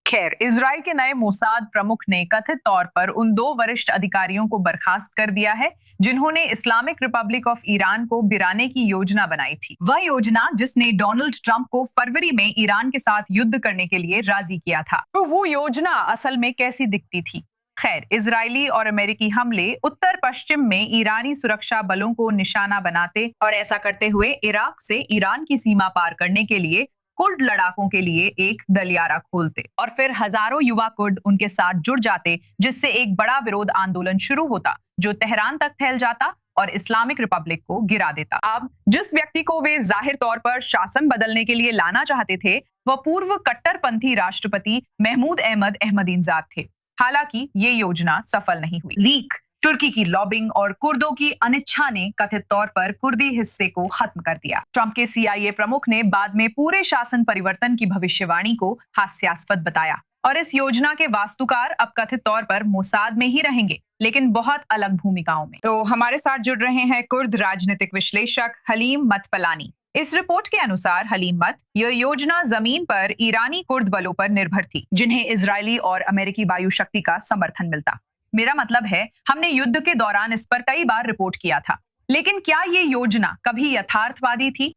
खैर, इजराइल के नए मोसाद प्रमुख ने कथित तौर पर उन 2 वरिष्ठ अधिकारियों को बर्खास्त कर दिया है जिन्होंने इस्लामिक रिपब्लिक ऑफ ईरान को गिराने की योजना बनाई थी। वह योजना जिसने डोनाल्ड ट्रंप को फरवरी में ईरान के साथ युद्ध करने के लिए राजी किया था। तो वो योजना असल में कैसी दिखती थी? खैर, इजरायली और अमेरिकी हमले उत्तर पश्चिम में ईरानी सुरक्षा बलों को निशाना बनाते और ऐसा करते हुए इराक से ईरान की सीमा पार करने के लिए कुर्द लड़ाकों के लिए एक गलियारा खोलते और फिर हजारों युवा कुर्द उनके साथ जुड़ जाते, जिससे एक बड़ा विरोध आंदोलन शुरू होता जो तेहरान तक फैल जाता और इस्लामिक रिपब्लिक को गिरा देता। अब जिस व्यक्ति को वे जाहिर तौर पर शासन बदलने के लिए लाना चाहते थे, वह पूर्व कट्टरपंथी राष्ट्रपति महमूद अहमद अहमदीनजाद थे। हालांकि ये योजना सफल नहीं हुई। लीक, तुर्की की लॉबिंग और कुर्दों की अनिच्छा ने कथित तौर पर कुर्दी हिस्से को खत्म कर दिया। ट्रंप के CIA प्रमुख ने बाद में पूरे शासन परिवर्तन की भविष्यवाणी को हास्यास्पद बताया और इस योजना के वास्तुकार अब कथित तौर पर मोसाद में ही रहेंगे, लेकिन बहुत अलग भूमिकाओं में। तो हमारे साथ जुड़ रहे हैं कुर्द राजनीतिक विश्लेषक हलीम मतपलानी। इस रिपोर्ट के अनुसार हलीम मत, यह योजना जमीन पर ईरानी कुर्द बलों पर निर्भर थी, जिन्हें इजरायली और अमेरिकी वायु शक्ति का समर्थन मिलता। मेरा मतलब है, हमने युद्ध के दौरान इस पर कई बार रिपोर्ट किया था, लेकिन क्या ये योजना कभी यथार्थवादी थी?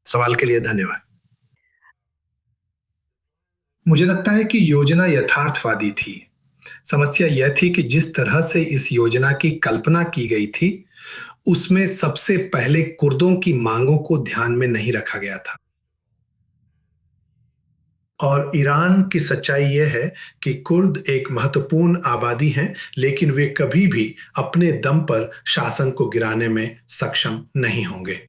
सवाल के लिए धन्यवाद। मुझे लगता है कि योजना यथार्थवादी थी। समस्या यह थी कि जिस तरह से इस योजना की कल्पना की गई थी, उसमें सबसे पहले कुर्दों की मांगों को ध्यान में नहीं रखा गया था। और ईरान की सच्चाई यह है कि कुर्द एक महत्वपूर्ण आबादी हैं, लेकिन वे कभी भी अपने दम पर शासन को गिराने में सक्षम नहीं होंगे।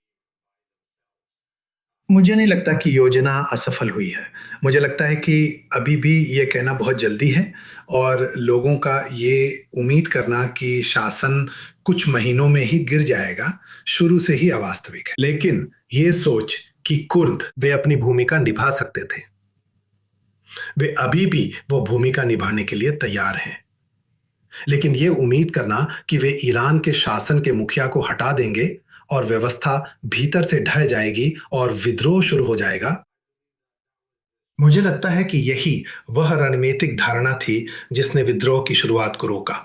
मुझे नहीं लगता कि योजना असफल हुई है। मुझे लगता है कि अभी भी ये कहना बहुत जल्दी है और लोगों का ये उम्मीद करना कि शासन कुछ महीनों में ही गिर जाएगा शुरू से ही अवास्तविक है। लेकिन ये सोच कि कुर्द वे अपनी भूमिका निभा सकते थे, वे अभी भी वो भूमिका निभाने के लिए तैयार हैं। लेकिन ये उम्मीद करना कि वे ईरान के शासन के मुखिया को हटा देंगे और व्यवस्था भीतर से ढह जाएगी और विद्रोह शुरू हो जाएगा, मुझे लगता है कि यही वह रणनीतिक धारणा थी जिसने विद्रोह की शुरुआत को रोका।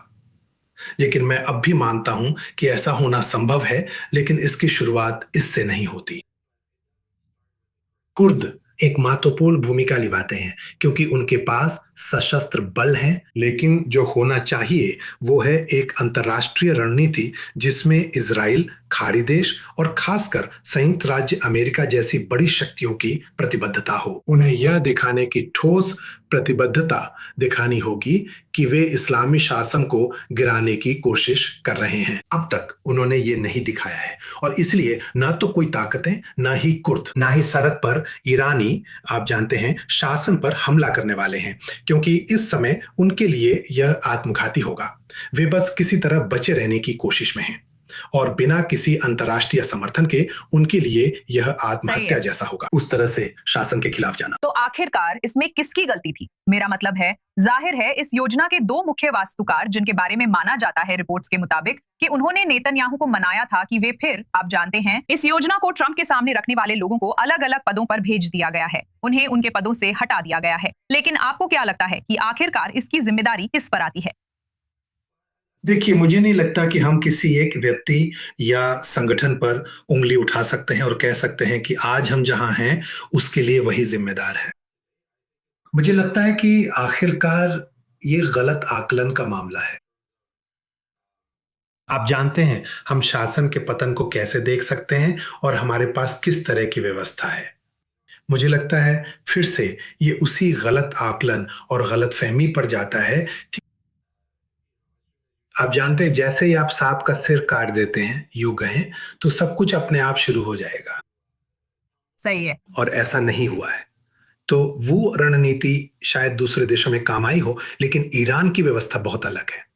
लेकिन मैं अब भी मानता हूं कि ऐसा होना संभव है, लेकिन इसकी शुरुआत इससे नहीं होती। कुर्द एक महत्वपूर्ण भूमिका निभाते हैं क्योंकि उनके पास सशस्त्र बल हैं, लेकिन जो होना चाहिए वो है एक अंतर्राष्ट्रीय रणनीति जिसमें इजराइल, खाड़ी देश और खासकर संयुक्त राज्य अमेरिका जैसी बड़ी शक्तियों की प्रतिबद्धता हो। उन्हें यह दिखाने की ठोस प्रतिबद्धता दिखानी होगी कि वे इस्लामी शासन को गिराने की कोशिश कर रहे हैं। अब तक उन्होंने ये नहीं दिखाया है और इसलिए न तो कोई ताकतें, न ही कुर्द, न ही सरहद पर ईरानी, आप जानते हैं, शासन पर हमला करने वाले हैं, क्योंकि इस समय उनके लिए यह आत्मघाती होगा। वे बस किसी तरह बचे रहने की कोशिश में हैं और बिना किसी अंतर्राष्ट्रीय समर्थन के उनके लिए यह आत्महत्या जैसा होगा, उस तरह से शासन के खिलाफ जाना। तो आखिरकार इसमें किसकी गलती थी? मेरा मतलब है, जाहिर है इस योजना के 2 मुख्य वास्तुकार, जिनके बारे में माना जाता है रिपोर्ट्स के मुताबिक कि उन्होंने नेतन्याहू को मनाया था कि वे फिर, आप जानते हैं, इस योजना को ट्रंप के सामने रखने वाले लोगों को अलग अलग पदों पर भेज दिया गया है, उन्हें उनके पदों से हटा दिया गया है। लेकिन आपको क्या लगता है कि आखिरकार इसकी जिम्मेदारी किस पर आती है? देखिए, मुझे नहीं लगता कि हम किसी एक व्यक्ति या संगठन पर उंगली उठा सकते हैं और कह सकते हैं कि आज हम जहां हैं उसके लिए वही जिम्मेदार है। मुझे लगता है कि आखिरकार ये गलत आकलन का मामला है। आप जानते हैं हम शासन के पतन को कैसे देख सकते हैं और हमारे पास किस तरह की व्यवस्था है। मुझे लगता है फिर से ये उसी गलत आकलन और गलतफहमी पर जाता है। आप जानते हैं, जैसे ही आप सांप का सिर काट देते हैं, यूं कहें, तो सब कुछ अपने आप शुरू हो जाएगा। सही है। और ऐसा नहीं हुआ है। तो वो रणनीति शायद दूसरे देशों में काम आई हो, लेकिन ईरान की व्यवस्था बहुत अलग है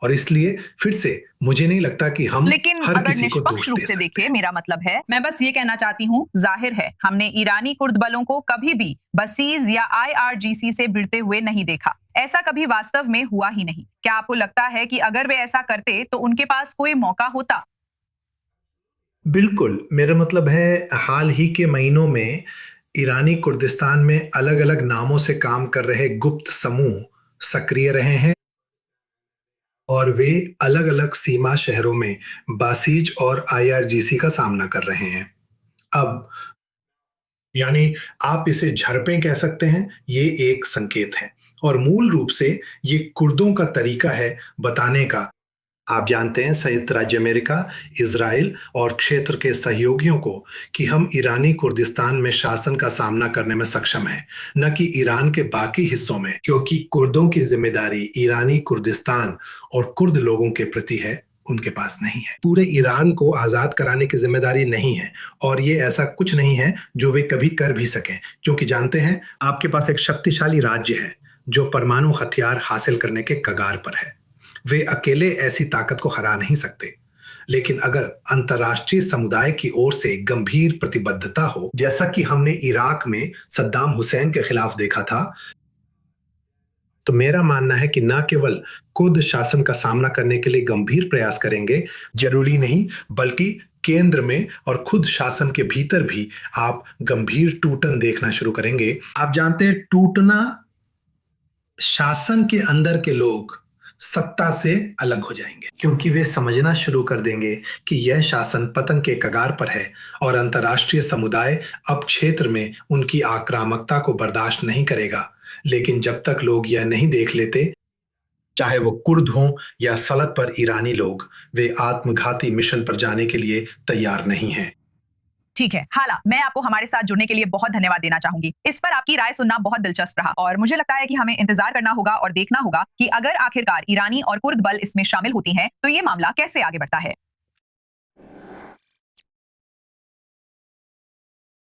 और इसलिए फिर से मुझे नहीं लगता कि हम लेकिन हर अगर किसी को निष्पक्ष दोष रूप दे से सकते देखें, हैं। मेरा मतलब है, मैं बस ये कहना चाहती हूँ, जाहिर है हमने ईरानी कुर्द बलों को कभी भी बसीज या IRGC से भिड़ते हुए नहीं देखा। ऐसा कभी वास्तव में हुआ ही नहीं। क्या आपको लगता है कि अगर वे ऐसा करते तो उनके पास कोई मौका होता? बिल्कुल, मेरा मतलब है हाल ही के महीनों में ईरानी कुर्दिस्तान में अलग अलग नामों से काम कर रहे गुप्त समूह सक्रिय रहे हैं और वे अलग अलग सीमा शहरों में बासीज और आईआरजीसी का सामना कर रहे हैं। अब यानी आप इसे झड़पें कह सकते हैं, ये एक संकेत है और मूल रूप से ये कुर्दों का तरीका है बताने का। आप जानते हैं संयुक्त राज्य अमेरिका, इजराइल और क्षेत्र के सहयोगियों को कि हम ईरानी कुर्दिस्तान में शासन का सामना करने में सक्षम हैं, न कि ईरान के बाकी हिस्सों में, क्योंकि कुर्दों की जिम्मेदारी ईरानी कुर्दिस्तान और कुर्द लोगों के प्रति है, उनके पास नहीं है। पूरे ईरान को आजाद कराने की जिम्मेदारी नहीं है और ये ऐसा कुछ नहीं है जो वे कभी कर भी सकें, क्योंकि जानते हैं आपके पास एक शक्तिशाली राज्य है जो परमाणु हथियार हासिल करने के कगार पर है। वे अकेले ऐसी ताकत को हरा नहीं सकते, लेकिन अगर अंतर्राष्ट्रीय समुदाय की ओर से गंभीर प्रतिबद्धता हो, जैसा कि हमने इराक में सद्दाम हुसैन के खिलाफ देखा था, तो मेरा मानना है कि न केवल खुद शासन का सामना करने के लिए गंभीर प्रयास करेंगे, जरूरी नहीं, बल्कि केंद्र में और खुद शासन के भीतर भी आप गंभीर टूटन देखना शुरू करेंगे। आप जानते हैं, टूटना शासन के अंदर के लोग सत्ता से अलग हो जाएंगे, क्योंकि वे समझना शुरू कर देंगे कि यह शासन पतन के कगार पर है और अंतर्राष्ट्रीय समुदाय अब क्षेत्र में उनकी आक्रामकता को बर्दाश्त नहीं करेगा। लेकिन जब तक लोग यह नहीं देख लेते, चाहे वो कुर्द हों या सलत पर ईरानी लोग, वे आत्मघाती मिशन पर जाने के लिए तैयार नहीं हैं। ठीक है हाला, मैं आपको हमारे साथ जुड़ने के लिए बहुत धन्यवाद देना चाहूंगी। इस पर आपकी राय सुनना बहुत दिलचस्प रहा और मुझे लगता है कि हमें इंतजार करना होगा और देखना होगा कि अगर आखिरकार ईरानी और कुर्द बल इसमें शामिल होती हैं तो ये मामला कैसे आगे बढ़ता है।